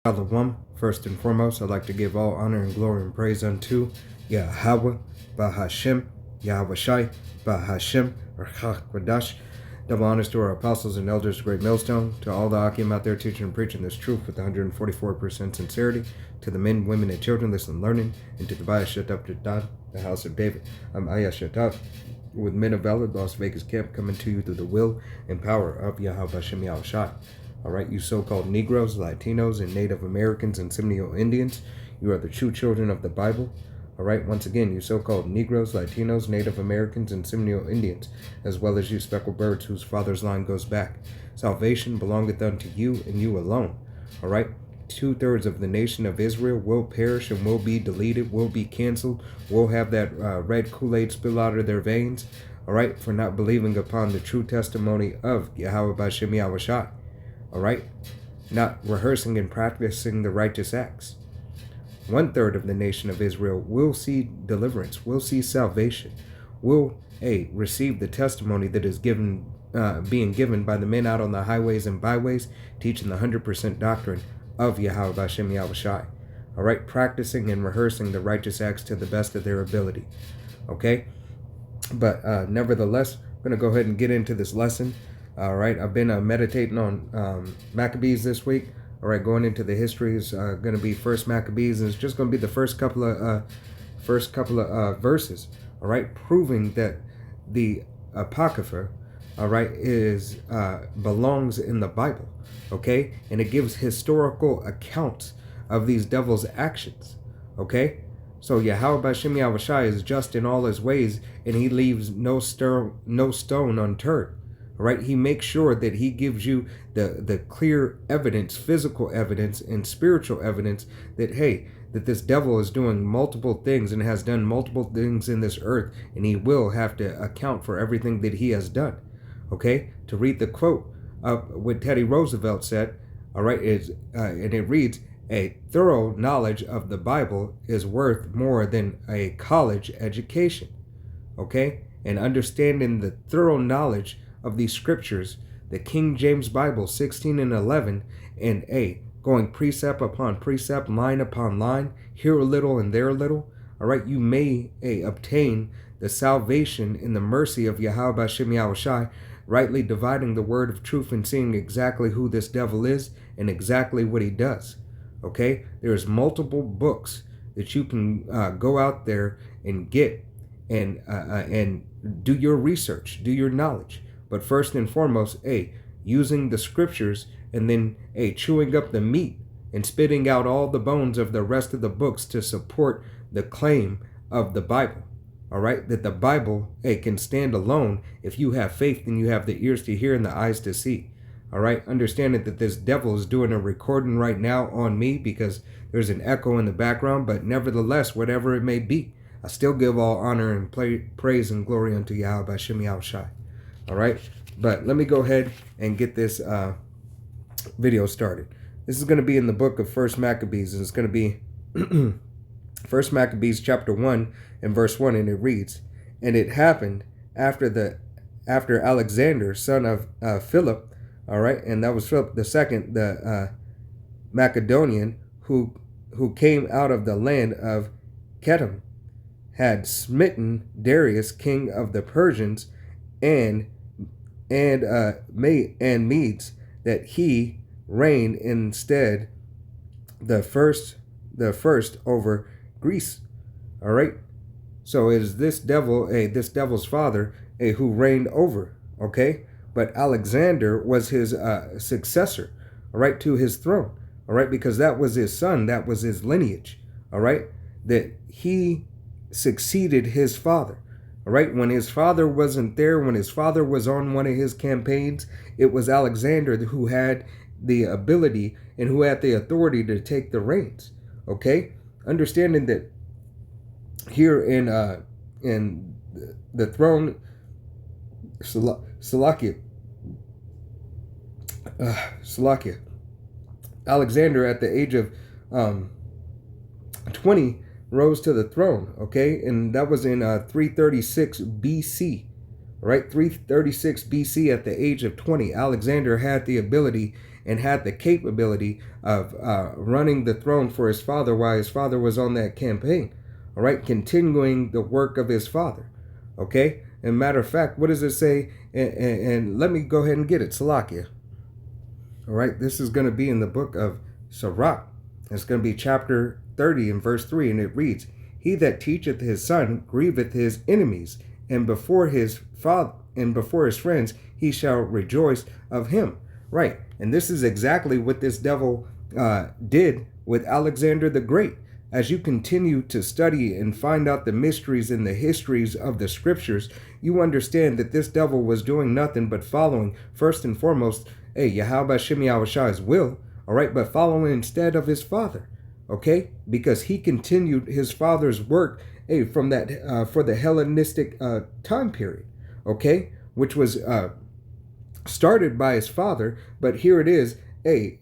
Shalom. First and foremost, I'd like to give all honor and glory and praise unto Yahweh, Bahashem, Yahweh Shai, Bahashem, Rachak Double honors to our apostles and elders of Great Millstone, to all the Akim out there teaching and preaching this truth with 144% sincerity, to the men, women, and children listening and learning, and to the Bayah Shetap Jadad, the house of David. I'm Ayah Shetap, with men of valor, Las Vegas camp, coming to you through the will and power of Yahweh Hashem Yahweh Shai. All right, you so-called Negroes, Latinos, and Native Americans and Seminole Indians, you are the true children of the Bible. All right, once again, you so-called Negroes, Latinos, Native Americans, and Seminole Indians, as well as you speckled birds whose father's line goes back. Salvation belongeth unto you and you alone. All right, 2/3 of the nation of Israel will perish and will be deleted, will be canceled, will have that red Kool-Aid spill out of their veins, all right, for not believing upon the true testimony of Yahweh B'Shem Yahweh Shai. All right, not rehearsing and practicing the righteous acts. 1/3 of the nation of Israel will see deliverance, will see salvation, will receive the testimony that is being given by the men out on the highways and byways, teaching the 100% doctrine of Yahweh B'Shem Yahweh Shai. All right, practicing and rehearsing the righteous acts to the best of their ability. Okay, but nevertheless, I'm going to go ahead and get into this lesson. All right, I've been meditating on Maccabees this week. All right, going into the history is going to be First Maccabees, and it's just going to be the first couple of verses. All right, proving that the Apocrypha, all right, is belongs in the Bible. Okay, and it gives historical accounts of these devils' actions. Okay, so Yahweh B'Shem Yahweh Shai is just in all his ways, and he leaves no stone unturned. Right, he makes sure that he gives you the clear evidence, physical evidence and spiritual evidence that, hey, that this devil is doing multiple things and has done multiple things in this earth, and he will have to account for everything that he has done. Okay, to read the quote of what Teddy Roosevelt said, all right, and it reads, "A thorough knowledge of the Bible is worth more than a college education." Okay, and understanding the thorough knowledge of these scriptures, the King James Bible 16 and 11, and going precept upon precept, line upon line, here a little and there a little, all right, you may obtain the salvation in the mercy of Yahweh B'Shem Yahweh Shai, rightly dividing the word of truth and seeing exactly who this devil is and exactly what he does. Okay, there's multiple books that you can go out there and get and do your research, do your knowledge. But first and foremost, using the scriptures and then chewing up the meat and spitting out all the bones of the rest of the books to support the claim of the Bible. All right, that the Bible can stand alone if you have faith and you have the ears to hear and the eyes to see. All right, understanding that this devil is doing a recording right now on me because there's an echo in the background, but nevertheless, whatever it may be, I still give all honor and praise and glory unto Yahweh B'Shem Yahweh Shai. All right, but let me go ahead and get this video started. This is going to be in the book of First Maccabees, and it's going to be First Maccabees chapter 1 and verse 1, and it reads, "And it happened after Alexander, son of Philip," all right, and that was Philip the second, the Macedonian, who came out of the land of Kedem, had smitten Darius, king of the Persians, and Medes, that he reigned instead the first over Greece. All right, so it is this devil's father who reigned over. Okay, but Alexander was his successor, all right, to his throne. All right, because that was his son, that was his lineage. All right, that he succeeded his father. All right, when his father wasn't there, when his father was on one of his campaigns, it was Alexander who had the ability and who had the authority to take the reins. Okay, understanding that here in the throne, Salakia, Alexander at the age of 20 rose to the throne, okay, and that was in 336 BC, All right, 336 BC, at the age of 20, Alexander had the ability and had the capability of running the throne for his father while his father was on that campaign. All right, continuing the work of his father. Okay, and matter of fact, what does it say? And let me go ahead and get it. Salakia. All right, this is going to be in the book of Sirach. It's going to be chapter 30 and verse 3, and it reads, "He that teacheth his son grieveth his enemies, and before his father and before his friends he shall rejoice of him." Right, and this is exactly what this devil did with Alexander the Great. As you continue to study and find out the mysteries and the histories of the scriptures, you understand that this devil was doing nothing but following, first and foremost, Yahweh Shem Yahushai's will, all right, but following instead of his father, okay, because he continued his father's work, from that for the Hellenistic time period, okay, which was started by his father, but here it is,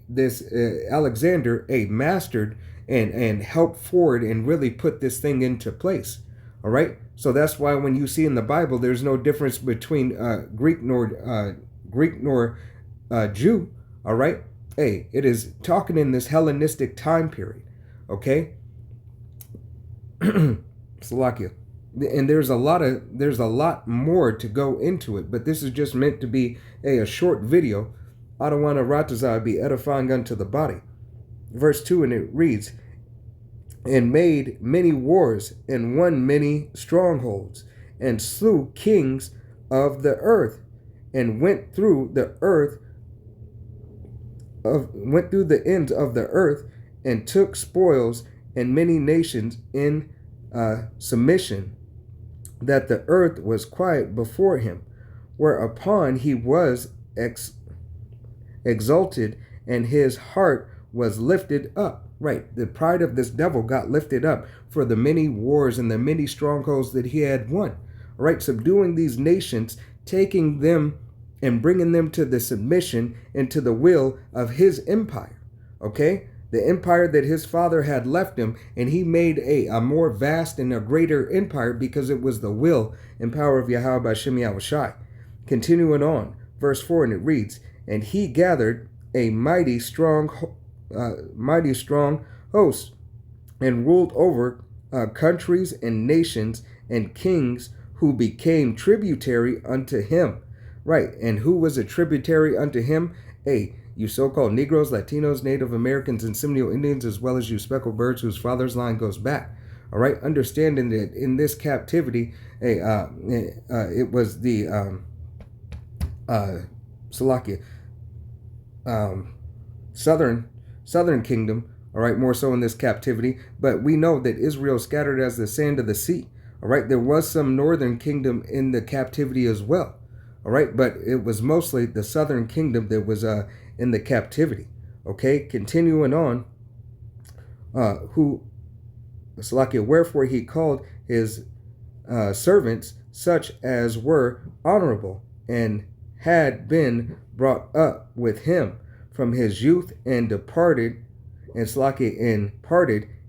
this Alexander, mastered and helped forward and really put this thing into place. All right. So that's why when you see in the Bible, there's no difference between Greek nor Jew. All right. It is talking in this Hellenistic time period. Okay. Slovakia. And there's a lot more to go into it, but this is just meant to be a short video. I don't want to ratazah be edifying unto the body. Verse 2, and it reads, "And made many wars, and won many strongholds, and slew kings of the earth, and went through the ends of the earth, and took spoils and many nations in submission, that the earth was quiet before him, whereupon he was exalted, and his heart was lifted up." Right, the pride of this devil got lifted up for the many wars and the many strongholds that he had won. Right, subduing these nations, taking them and bringing them to the submission and to the will of his empire. Okay, the empire that his father had left him, and he made a more vast and a greater empire because it was the will and power of Yahweh Shem Yahushai. Continuing on, verse 4, and it reads, "And he gathered a mighty strong host, and ruled over countries and nations and kings, who became tributary unto him." Right, and who was a tributary unto him? You so-called Negroes, Latinos, Native Americans, and Seminole Indians, as well as you speckled birds whose father's line goes back. All right, understanding that in this captivity, it was the Salakia, southern kingdom, all right, more so in this captivity, but we know that Israel scattered as the sand of the sea. All right, there was some northern kingdom in the captivity as well. All right, but it was mostly the southern kingdom that was in the captivity. Okay, continuing on, wherefore he called his servants such as were honorable, and had been brought up with him from his youth, and parted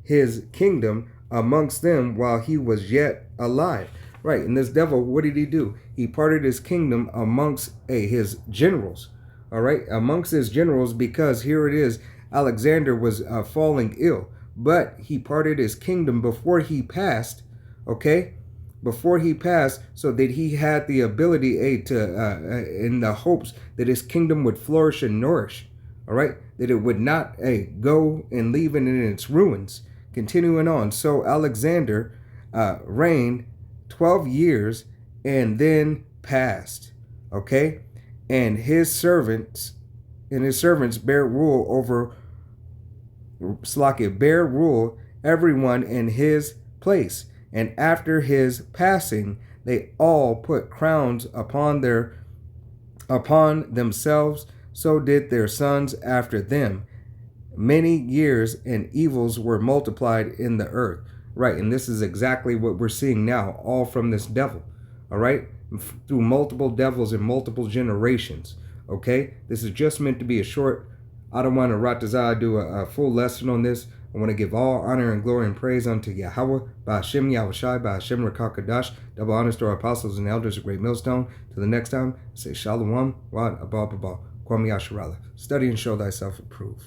his kingdom amongst them while he was yet alive. Right, and this devil, what did he do? He parted his kingdom amongst his generals. All right, amongst his generals, because here it is, Alexander was falling ill, but he parted his kingdom before he passed. Okay, before he passed, so that he had the ability in the hopes that his kingdom would flourish and nourish. All right, that it would not go and leave it in its ruins. Continuing on, so Alexander reigned 12 years and then passed. Okay, and his servants bear rule over everyone in his place. And after his passing, they all put crowns upon themselves. So did their sons after them. Many years and evils were multiplied in the earth. Right, and this is exactly what we're seeing now, all from this devil. All right, through multiple devils in multiple generations. Okay, this is just meant to be a short. I don't want to do a full lesson on this, I want to give all honor and glory and praise unto Yahweh, Ba'ashem Yahushai, Ba'ashem Rakakadash. Double honors to our apostles and elders of Great Millstone. Till the next time, say Shalom, Wad, Abba, Kwame Yasharala. Study and show thyself approved.